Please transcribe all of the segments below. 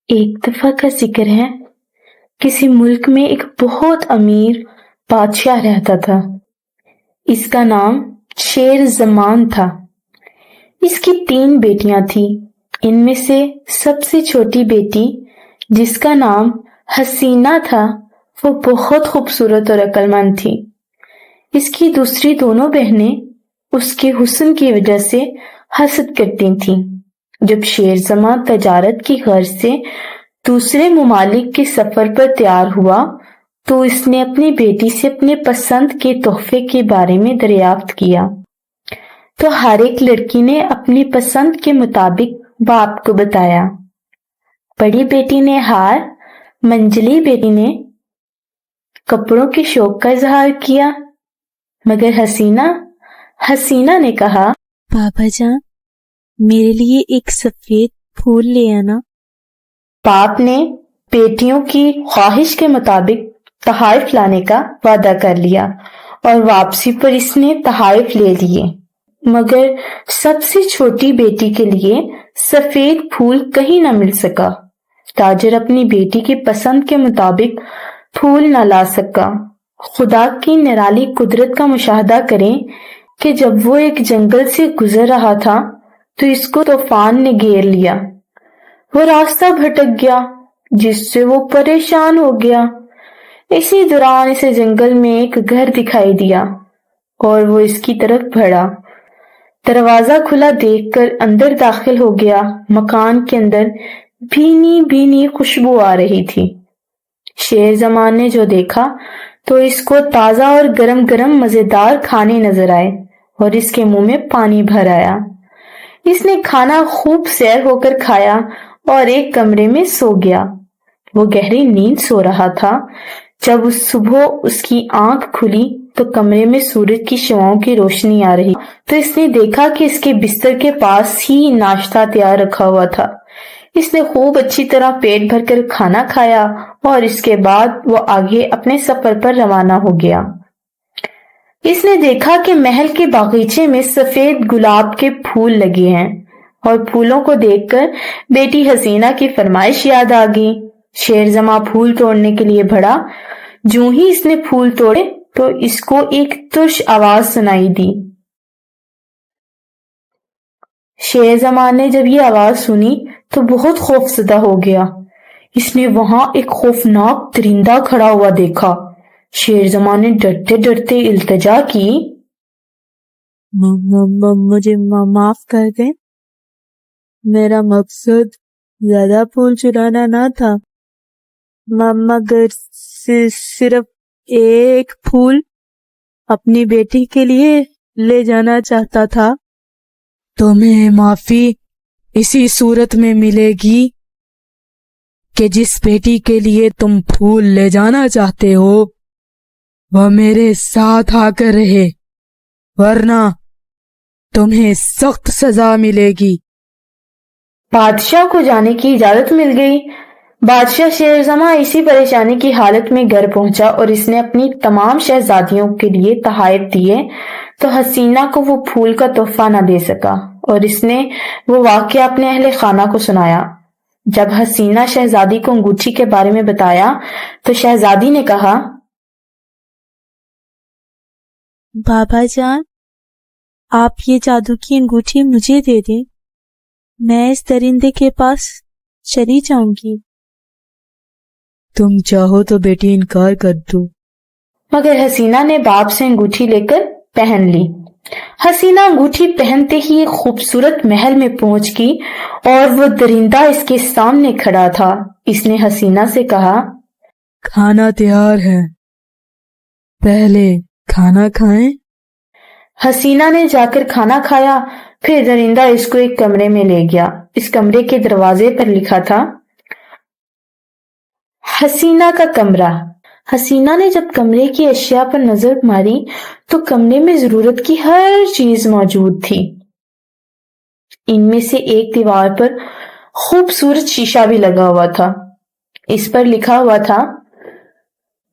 ایک دفعہ کا ذکر ہے، کسی ملک میں ایک بہت امیر بادشاہ رہتا تھا۔ اس کا نام شیر زمان تھا۔ اس کی 3 بیٹیاں تھیں۔ ان میں سے سب سے چھوٹی بیٹی، جس کا نام حسینہ تھا، وہ بہت خوبصورت اور عقل مند تھی۔ اس کی دوسری دونوں بہنیں اس کے حسن کی وجہ سے حسد کرتی تھیں۔ جب شیر زمان تجارت کی غرض سے دوسرے ممالک کے سفر پر تیار ہوا تو اس نے اپنی بیٹی سے اپنے پسند کے تحفے کے بارے میں دریافت کیا، تو ہر ایک لڑکی نے اپنی پسند کے مطابق باپ کو بتایا۔ بڑی بیٹی نے ہار، منجلی بیٹی نے کپڑوں کے شوق کا اظہار کیا، مگر حسینہ نے کہا، بابا جان، میرے لیے ایک سفید پھول لے آنا۔ باپ نے بیٹیوں کی خواہش کے مطابق تحائف لانے کا وعدہ کر لیا اور واپسی پر اس نے تحائف لے لیے، مگر سب سے چھوٹی بیٹی کے لیے سفید پھول کہیں نہ مل سکا۔ تاجر اپنی بیٹی کی پسند کے مطابق پھول نہ لا سکا۔ خدا کی نرالی قدرت کا مشاہدہ کریں کہ جب وہ ایک جنگل سے گزر رہا تھا تو اس کو طوفان نے گھیر لیا۔ وہ راستہ بھٹک گیا، جس سے وہ پریشان ہو گیا۔ اسی دوران اسے جنگل میں ایک گھر دکھائی دیا اور وہ اس کی طرف بڑھا۔ دروازہ کھلا دیکھ کر اندر داخل ہو گیا۔ مکان کے اندر بھینی بھینی خوشبو آ رہی تھی۔ شیر زمان نے جو دیکھا تو اس کو تازہ اور گرم گرم مزیدار کھانے نظر آئے اور اس کے منہ میں پانی بھر آیا۔ اس نے کھانا خوب سیر ہو کر کھایا اور ایک کمرے میں سو گیا۔ وہ گہری نیند سو رہا تھا۔ جب صبح اس کی آنکھ کھلی تو کمرے میں سورج کی شعاؤں کی روشنی آ رہی تو اس نے دیکھا کہ اس کے بستر کے پاس ہی ناشتہ تیار رکھا ہوا تھا۔ اس نے خوب اچھی طرح پیٹ بھر کر کھانا کھایا اور اس کے بعد وہ آگے اپنے سفر پر روانہ ہو گیا۔ اس نے دیکھا کہ محل کے باغیچے میں سفید گلاب کے پھول لگے ہیں اور پھولوں کو دیکھ کر بیٹی حسینہ کی فرمائش یاد آ گئی۔ شیر زماں پھول توڑنے کے لیے بڑھا۔ جو ہی اس نے پھول توڑے تو اس کو ایک ترش آواز سنائی دی۔ شیر زماں نے جب یہ آواز سنی تو بہت خوفزدہ ہو گیا۔ اس نے وہاں ایک خوفناک درندہ کھڑا ہوا دیکھا۔ شیر زماں نے ڈرتے ڈرتے التجا کی، مجھے معاف کر دیں، میرا مقصد زیادہ پھول چرانا نہ تھا، مگر صرف ایک پھول اپنی بیٹی کے لیے لے جانا چاہتا تھا۔ تمہیں معافی اسی صورت میں ملے گی کہ جس بیٹی کے لیے تم پھول لے جانا چاہتے ہو وہ میرے ساتھ آ کر رہے، ورنہ تمہیں سخت سزا ملے گی۔ بادشاہ کو جانے کی اجازت مل گئی۔ بادشاہ شیر زماں اسی پریشانی کی حالت میں گھر پہنچا اور اس نے اپنی تمام شہزادیوں کے لیے تحائف دیے تو حسینہ کو وہ پھول کا تحفہ نہ دے سکا اور اس نے وہ واقعہ اپنے اہل خانہ کو سنایا۔ جب حسینہ شہزادی کو انگوٹھی کے بارے میں بتایا تو شہزادی نے کہا، بابا جان، آپ یہ جادو کی انگوٹھی مجھے دے دیں، میں اس درندے کے پاس چلی جاؤں گی۔ تم چاہو تو بیٹی انکار کر دو، مگر حسینہ نے باپ سے انگوٹھی لے کر پہن لی۔ حسینہ انگوٹھی پہنتے ہی ایک خوبصورت محل میں پہنچ گئی اور وہ درندہ اس کے سامنے کھڑا تھا۔ اس نے حسینہ سے کہا، کھانا تیار ہے، پہلے کھانا کھائیں۔ حسینہ نے جا کر کھانا کھایا، پھر درندہ اس کو ایک کمرے میں لے گیا۔ اس کمرے کے دروازے پر لکھا تھا، حسینہ کا کمرہ۔ حسینہ نے جب کمرے کی اشیاء پر نظر ماری تو کمرے میں ضرورت کی ہر چیز موجود تھی۔ ان میں سے ایک دیوار پر خوبصورت شیشہ بھی لگا ہوا تھا۔ اس پر لکھا ہوا تھا،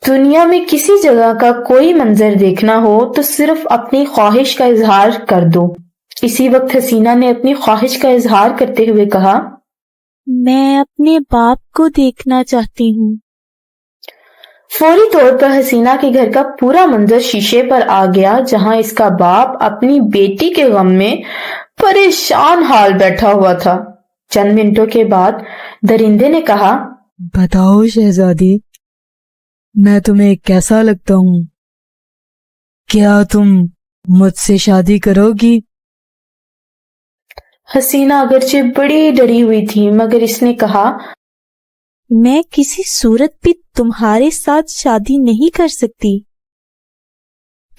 دنیا میں کسی جگہ کا کوئی منظر دیکھنا ہو تو صرف اپنی خواہش کا اظہار کر دو۔ اسی وقت حسینہ نے اپنی خواہش کا اظہار کرتے ہوئے کہا، میں اپنے باپ کو دیکھنا چاہتی ہوں۔ فوری طور پر حسینہ کے گھر کا پورا منظر شیشے پر آ گیا، جہاں اس کا باپ اپنی بیٹی کے غم میں پریشان حال بیٹھا ہوا تھا۔ چند منٹوں کے بعد درندے نے کہا، بتاؤ شہزادی، میں تمہیں کیسا لگتا ہوں؟ کیا تم مجھ سے شادی کرو گی؟ حسینہ اگرچہ بڑی ڈری ہوئی تھی، مگر اس نے کہا، میں کسی صورت بھی تمہارے ساتھ شادی نہیں کر سکتی۔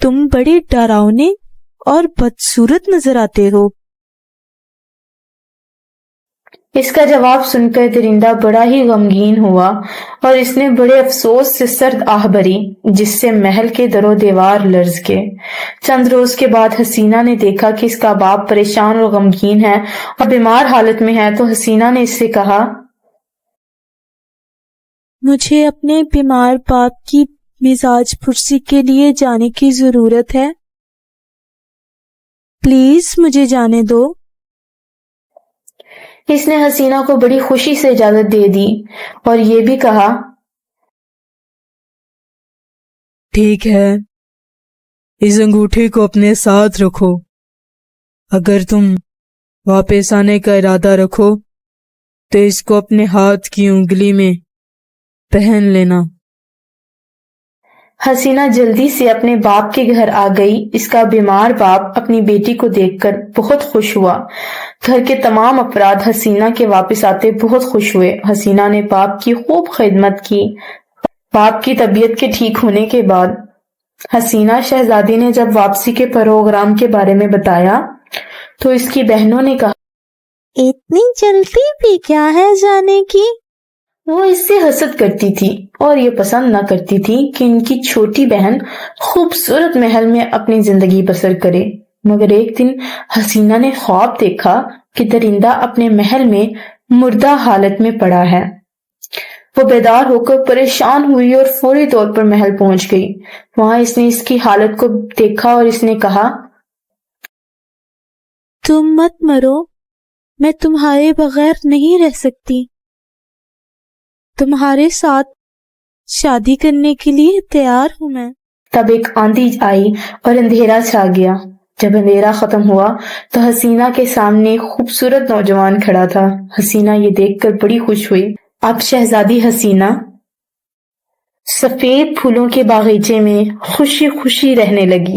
تم بڑے ڈراؤنے اور بدصورت نظر آتے ہو۔ اس کا جواب سن کر درندہ بڑا ہی غمگین ہوا اور اس نے بڑے افسوس سے سرد آہ بھری، جس سے محل کے در و دیوار لرز گئے۔ چند روز کے بعد حسینہ نے دیکھا کہ اس کا باپ پریشان اور غمگین ہے اور بیمار حالت میں ہے، تو حسینہ نے اس سے کہا، مجھے اپنے بیمار باپ کی مزاج پرسی کے لیے جانے کی ضرورت ہے۔ پلیز مجھے جانے دو۔ اس نے حسینہ کو بڑی خوشی سے اجازت دے دی اور یہ بھی کہا، ٹھیک ہے، اس انگوٹھی کو اپنے ساتھ رکھو۔ اگر تم واپس آنے کا ارادہ رکھو تو اس کو اپنے ہاتھ کی انگلی میں پہن لینا۔ حسینہ جلدی سے اپنے باپ کے گھر آ گئی۔ اس کا بیمار باپ اپنی بیٹی کو دیکھ کر بہت خوش ہوا۔ گھر کے تمام افراد حسینہ کے واپس آتے بہت خوش ہوئے۔ حسینہ نے باپ کی خوب خدمت کی۔ باپ کی طبیعت کے ٹھیک ہونے کے بعد حسینہ شہزادی نے جب واپسی کے پروگرام کے بارے میں بتایا تو اس کی بہنوں نے کہا، اتنی جلدی بھی کیا ہے جانے کی؟ وہ اس سے حسد کرتی تھی اور یہ پسند نہ کرتی تھی کہ ان کی چھوٹی بہن خوبصورت محل میں اپنی زندگی بسر کرے۔ مگر ایک دن حسینہ نے خواب دیکھا کہ درندہ اپنے محل میں مردہ حالت میں پڑا ہے۔ وہ بیدار ہو کر پریشان ہوئی اور فوری طور پر محل پہنچ گئی۔ وہاں اس نے اس کی حالت کو دیکھا اور اس نے کہا، تم مت مرو، میں تمہارے بغیر نہیں رہ سکتی۔ تمہارے ساتھ شادی کرنے کے لیے تیار ہوں میں۔ تب ایک آندھی آئی اور اندھیرا چھا گیا۔ جب اندھیرا ختم ہوا تو حسینہ کے سامنے ایک خوبصورت نوجوان کھڑا تھا۔ حسینہ یہ دیکھ کر بڑی خوش ہوئی۔ اب شہزادی حسینہ سفید پھولوں کے باغیچے میں خوشی خوشی رہنے لگی۔